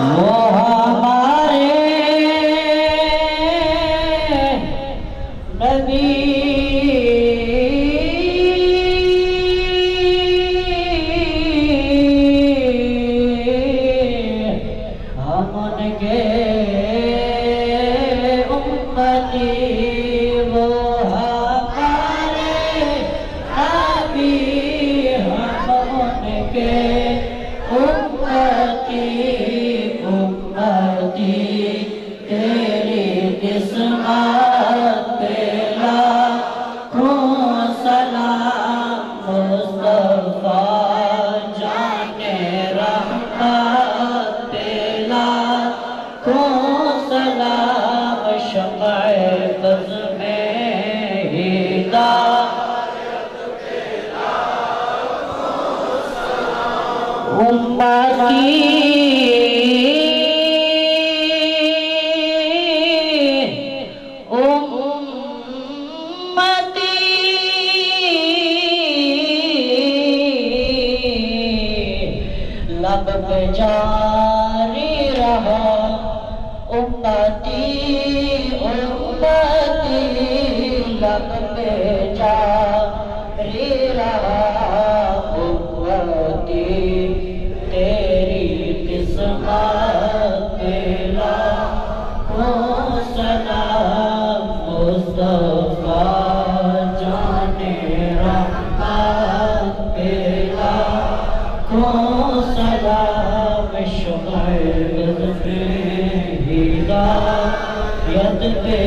وہ ہمارے نبی ہم ان کے امتی وہ ہمارے نبی ہم ان کے امتی تیری قسمت پہ لاکھوں سلام مصطفیٰ جان رحمت پہ لاکھوں سلام شمع بز میں ہدایت پہ لاکھوں سلام امتی لب پہ جاری رہا امتی امتی لب پہ جاری رہا امتی تیری قسمت پہ لاکھوں سلام مصطفیٰ جان رحمت پہ لاکھوں سلام شمع بز میں ہدایت پہ